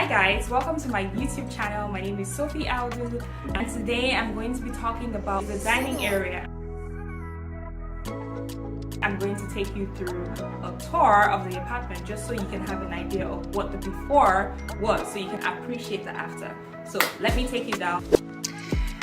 Hi guys, welcome to my YouTube channel. My name is Sophie Aldu, and today I'm going to be talking about the dining area. I'm going to take you through a tour of the apartment just so you can have an idea of what the before was, so you can appreciate the after. So let me take you down.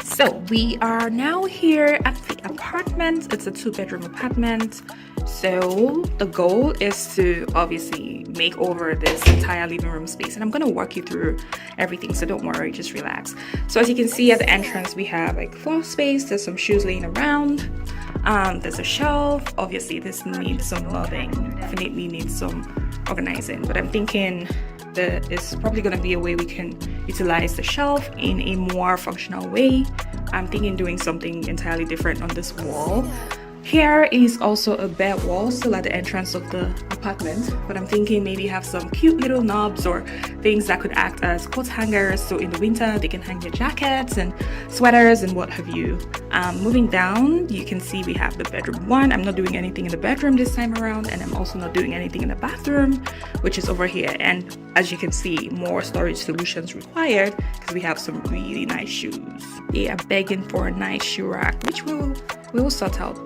So we are now here at the apartment. It's a 2-bedroom apartment. So the goal is to obviously make over this entire living room space, and I'm going to walk you through everything, so don't worry, just relax. So as you can see at the entrance, we have like floor space. There's some shoes laying around. There's a shelf. Obviously this needs some loving, definitely needs some organizing, but I'm thinking there is probably going to be a way we can utilize the shelf in a more functional way. I'm thinking doing something entirely different on this wall. Here is also a bed wall still at the entrance of the apartment, but I'm thinking maybe have some cute little knobs or things that could act as coat hangers, so in the winter they can hang their jackets and sweaters and what have you. Moving down, you can see we have the bedroom 1. I'm not doing anything in the bedroom this time around, and I'm also not doing anything in the bathroom, which is over here. And as you can see, more storage solutions required because we have some really nice shoes. They are begging for a nice shoe rack, which we will sort out.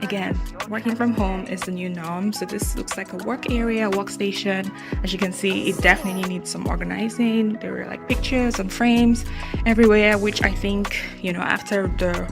Again, working from home is the new norm, so this looks like a work area, workstation. As you can see, it definitely needs some organizing. There are like pictures and frames everywhere, which I think, you know, after the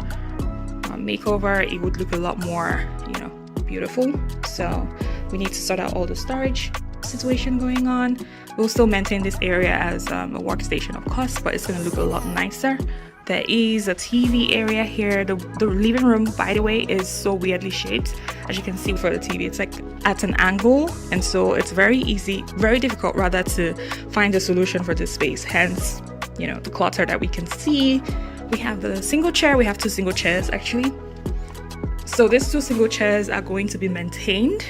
makeover, it would look a lot more, you know, beautiful. So we need to sort out all the storage situation going on. We'll still maintain this area as a workstation, of course, but it's going to look a lot nicer. There is a TV area here. The living room, by the way, is so weirdly shaped. As you can see for the TV, it's like at an angle, and so it's very difficult rather to find a solution for this space. Hence, you know, the clutter that we can see. We have the single chair. We have 2 single chairs actually. So these 2 single chairs are going to be maintained.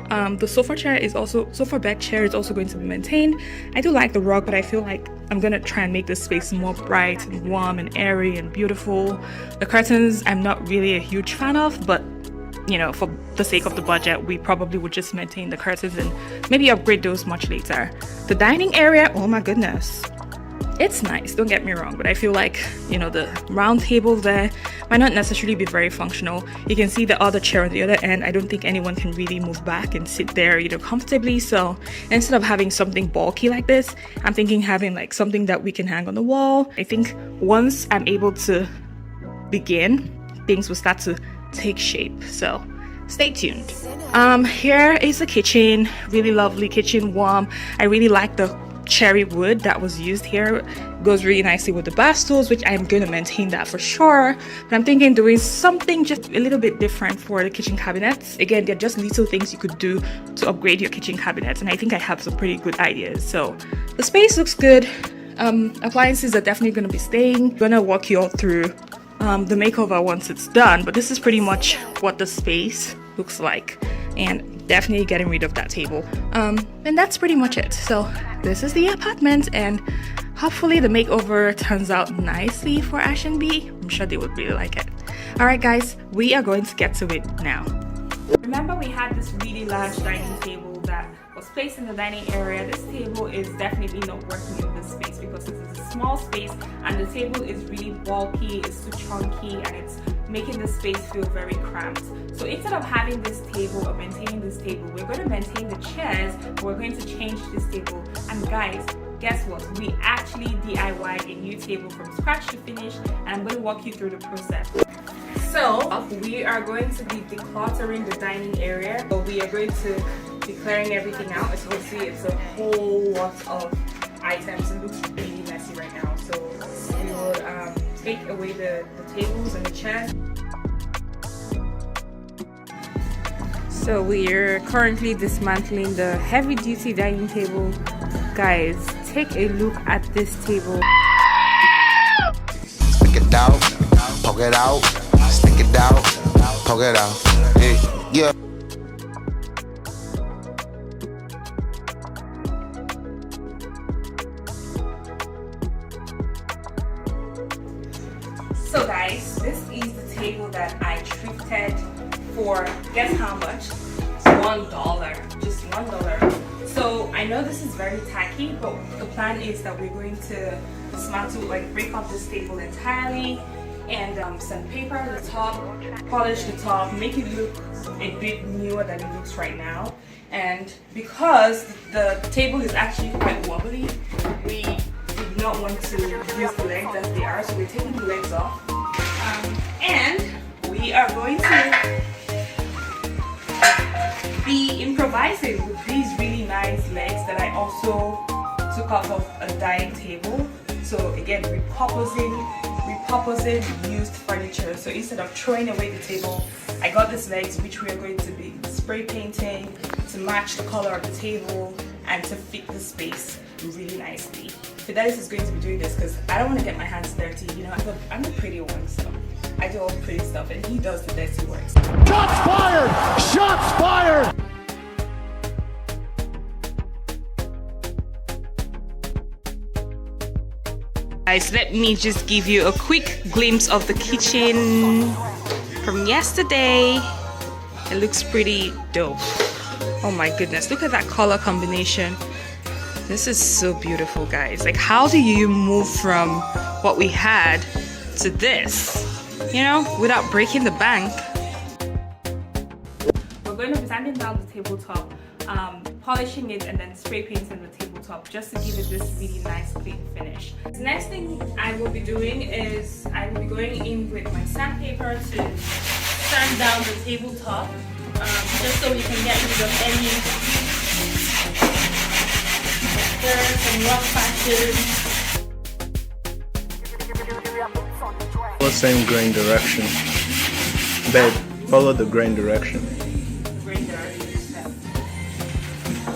The sofa bed chair is also going to be maintained. I do like the rug, but I feel like I'm gonna try and make this space more bright and warm and airy and beautiful. The curtains I'm not really a huge fan of, but you know, for the sake of the budget, we probably would just maintain the curtains and maybe upgrade those much later. The dining area, oh my goodness, it's nice, don't get me wrong, but I feel like, you know, the round table there might not necessarily be very functional. You can see the other chair on the other end. I don't think anyone can really move back and sit there, you know, comfortably. So instead of having something bulky like this, I'm thinking having like something that we can hang on the wall. I think once I'm able to begin, things will start to take shape. So stay tuned. Here is the kitchen. Really lovely kitchen, warm. I really like the cherry wood that was used here. Goes really nicely with the bar stools, which I'm going to maintain that for sure, but I'm thinking doing something just a little bit different for the kitchen cabinets. Again, they're just little things you could do to upgrade your kitchen cabinets, and I think I have some pretty good ideas. So the space looks good. Appliances are definitely going to be staying. I'm going to walk you all through the makeover once it's done, but this is pretty much what the space looks like, and definitely getting rid of that table. And that's pretty much it. So this is the apartment, and hopefully the makeover turns out nicely for Ash and B. I'm sure they would really like it. Alright guys, we are going to get to it now. Remember, we had this really large dining table that was placed in the dining area. This table is definitely not working in this space because it is a small space and the table is really bulky, it's too chunky, and it's making the space feel very cramped. So instead of having this table or maintaining this table, we're going to maintain the chairs, but we're going to change this table. And guys, guess what? We actually DIY'd a new table from scratch to finish, and I'm going to walk you through the process. So we are going to be decluttering the dining area, but we are going to be clearing everything out. As you can see, it's a whole lot of items. It looks really messy right now. So we will take away the tables and the chairs. So we're currently dismantling the heavy-duty dining table. Guys, take a look at this table. Stick it out, poke it out, stick it out, poke it out. Hey, yeah. So guys, this is the table that I thrifted for, guess how much? $1, just $1. So I I know this is very tacky, but the plan is that we're going to dismantle, like break up this table entirely and sandpaper the top, polish the top, make it look a bit newer than it looks right now. And because the table is actually quite wobbly, we did not want to use the legs as they are, so we're taking the legs off. And we are going to be improvising with these really nice legs that I also took out of a dining table. So again, repurposing used furniture. So instead of throwing away the table, I got these legs which we are going to be spray painting to match the color of the table and to fit the space really nicely. Fidelis is going to be doing this because I don't want to get my hands dirty. You know, I'm the pretty one, so I do all the pretty stuff and he does the dirty work. Shots fired! Shots fired! Guys, let me just give you a quick glimpse of the kitchen from yesterday. It looks pretty dope. Oh my goodness, look at that color combination. This is so beautiful, guys. Like, how do you move from what we had to this, you know, without breaking the bank? We're going to be sanding down the tabletop, polishing it, and then spray painting the tabletop just to give it this really nice clean finish. The next thing I will be doing is I will be going in with my sandpaper to sand down the tabletop, just so we can get rid of any dirt and rough patches. Follow the same grain direction. Babe, follow the grain direction.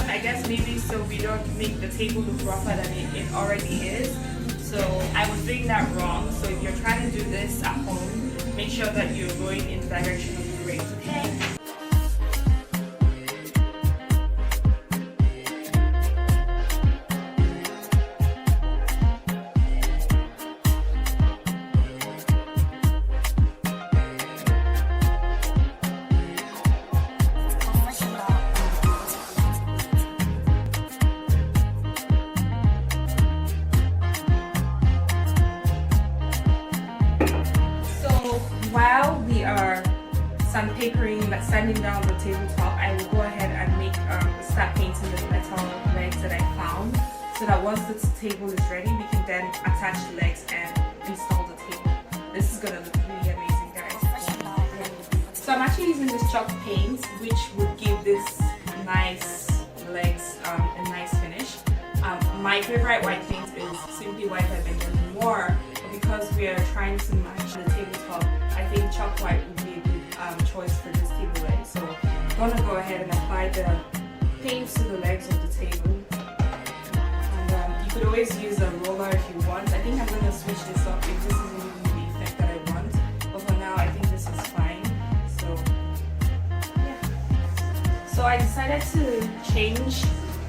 I guess maybe so we don't make the table look rougher than it already is. So I was doing that wrong. So if you're trying to do this at home, make sure that you're going in the direction of the grain, okay? While we are sanding down the tabletop, I will go ahead and start painting the metal legs that I found, so that once the table is ready, we can then attach the legs and install the table. This is gonna look really amazing, guys. So I'm actually using this chalk paint, which would give this nice legs a nice finish. My favorite white paint is Simply White by Benjamin Moore, but because we are trying to match the tabletop, I think chalk white would be a good choice for this table leg. So I'm going to go ahead and apply the paint to the legs of the table. And you could always use a roller if you want. I think I'm going to switch this up if this isn't even the effect that I want. But for now, I think this is fine. So yeah. So I decided to change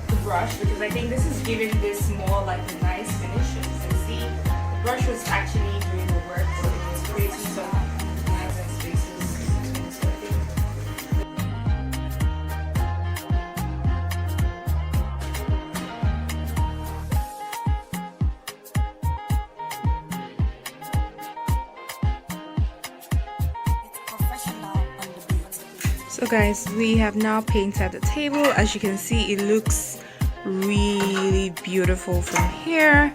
the brush because I think this is giving this more like a nice finish. As you can see, the brush was actually doing the work, but it's creating some nice spaces. So guys, we have now painted the table. As you can see, it looks really beautiful from here.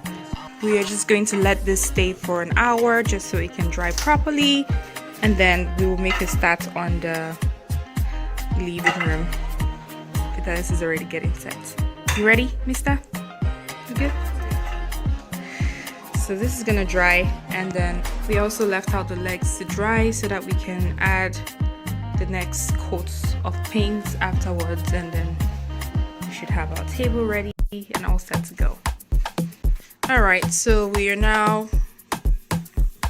We are just going to let this stay for an hour just so it can dry properly, and then we will make a start on the living room because this is already getting set. You ready, mister? You good? So this is gonna dry, and then we also left out the legs to dry so that we can add the next coats of paint afterwards, and then we should have our table ready and all set to go. Alright, so we are now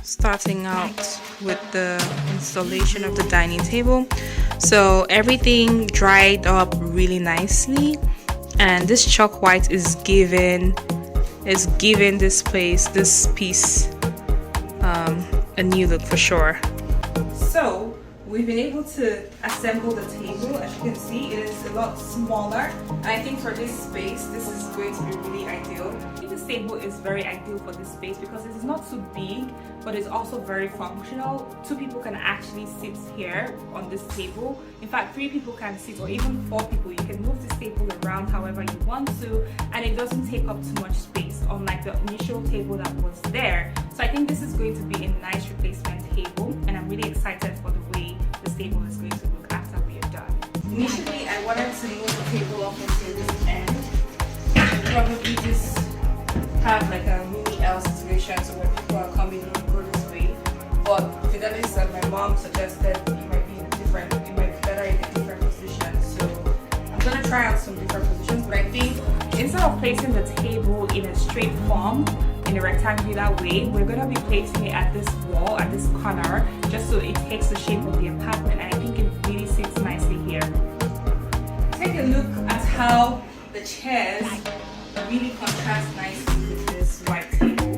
starting out with the installation of the dining table. So everything dried up really nicely, and this chalk white is giving this piece a new look for sure. So we've been able to assemble the table. As you can see, it is a lot smaller, and I think for this space this is going to be really ideal. I think this table is very ideal for this space because it is not too big, but it's also very functional. 2 people can actually sit here on this table. In fact, 3 people can sit, or even 4 people. You can move this table around however you want to, and it doesn't take up too much space, unlike the initial table that was there. So I think this is going to be a nice replacement table, and I'm really excited for the way this table is going to look after we are done. Initially, I wanted to move the table up until this end and probably just have like a mini L situation, so when people are coming in, go this way. But Fidelis and my mom suggested it might be different, it might be better in a different position. So I'm gonna try out some different positions, but I think instead of placing the table in a straight form, in a rectangular way, we're gonna be placing it at this wall, at this corner, just so it takes the shape of the apartment, and I think it really sits nicely here. Take a look at how the chairs really contrast nicely with this white table.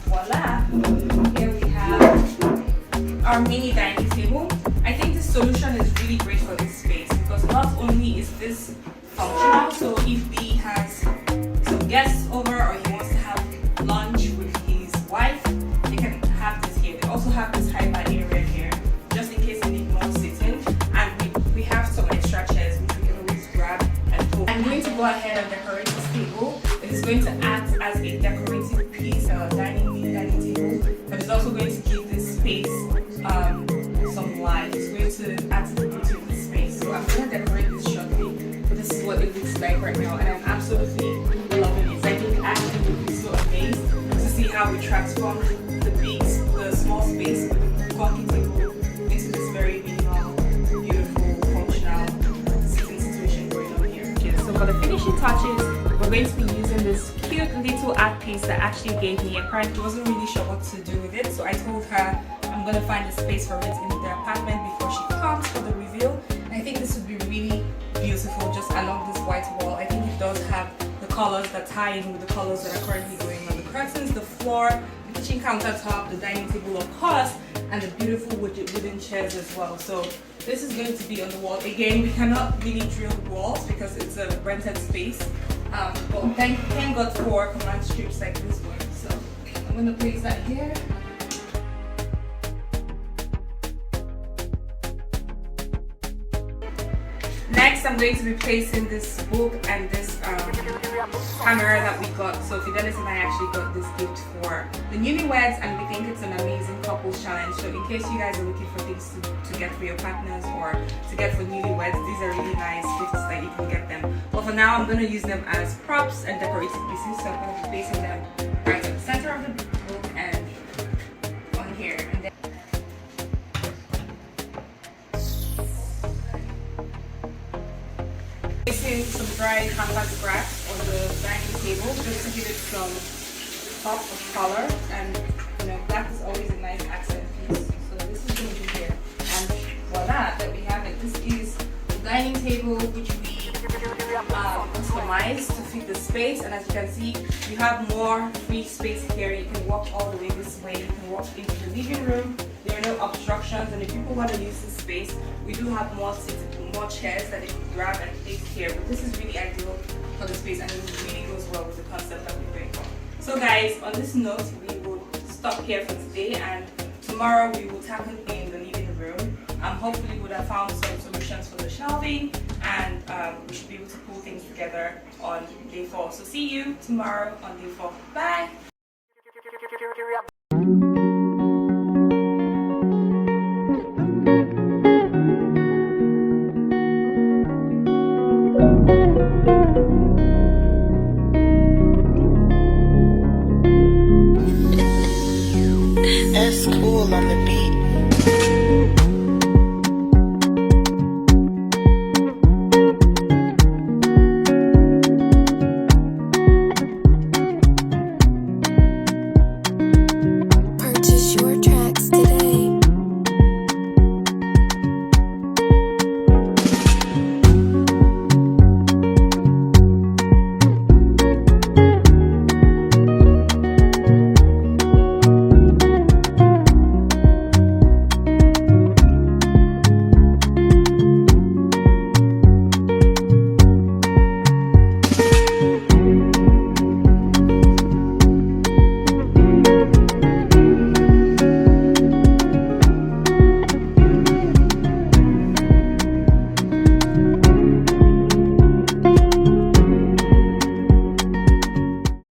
Voila! Here we have our mini dining table. I think this solution is really great for this space because not only is this functional, so if he has some guests over or he wants to have lunch with his wife, they can have this here. They also have this high bar area here, just in case they need more sitting. And we have some extra chairs which we can always grab and pull. I'm going to go ahead and decorate this table. It is going to act as a decorative piece, mini dining table, but it's also going to give this space some life. It's going to add to the beauty of this space. So I'm going to decorate this shortly, but this is what it looks like right now, and I'm absolutely loving it. I think actually would be so amazed to see how we transform the small space with the coffee table into this very minimal, beautiful, functional sitting situation going on here. Okay, so for the finishing touches, we're going to be using this cute little art piece that Ashley gave me. Apparently, wasn't really sure what to do with it, so I told her I'm going to find a space for it in the apartment before she comes for the reveal. And I think this would be really beautiful just along this white wall. I think it does have the colors that tie in with the colors that are currently going on the curtains, the floor, the kitchen countertop, the dining table of course, and the beautiful wooden chairs as well. So this is going to be on the wall. Again, we cannot really drill walls because it's a rented space. But thank God for command strips like this one. So I'm going to place that here. Next, I'm going to be placing this book and this camera that we got. So Fidelis and I actually got this gift for the newlyweds, and we think it's an amazing couples challenge. So in case you guys are looking for things to get for your partners or to get for newlyweds, these are really nice gifts that you can get them. But for now, I'm going to use them as props and decorative pieces. So I'm going to be placing them right at the center of the book and on here. And then placing some dry canvas grass on the dining table just to give it some pop of color, and you know, black is always a nice accent piece. So this is going to be here, and voila, that we have it. This is the dining table which we customized to fit the space, and as you can see, you have more free space here. You can walk all the way this way. You can walk into the living room. There are no obstructions, and if people want to use this space, we do have more chairs that they can grab and place here. But this is really ideal for the space, and it really goes well with the concept that we're going for. So guys, on this note, we will stop here for today, and tomorrow we will tackle in the living room. Hopefully we would have found some solutions for the shelving, and we should be able to pull things together on day 4. So see you tomorrow on day 4. Bye!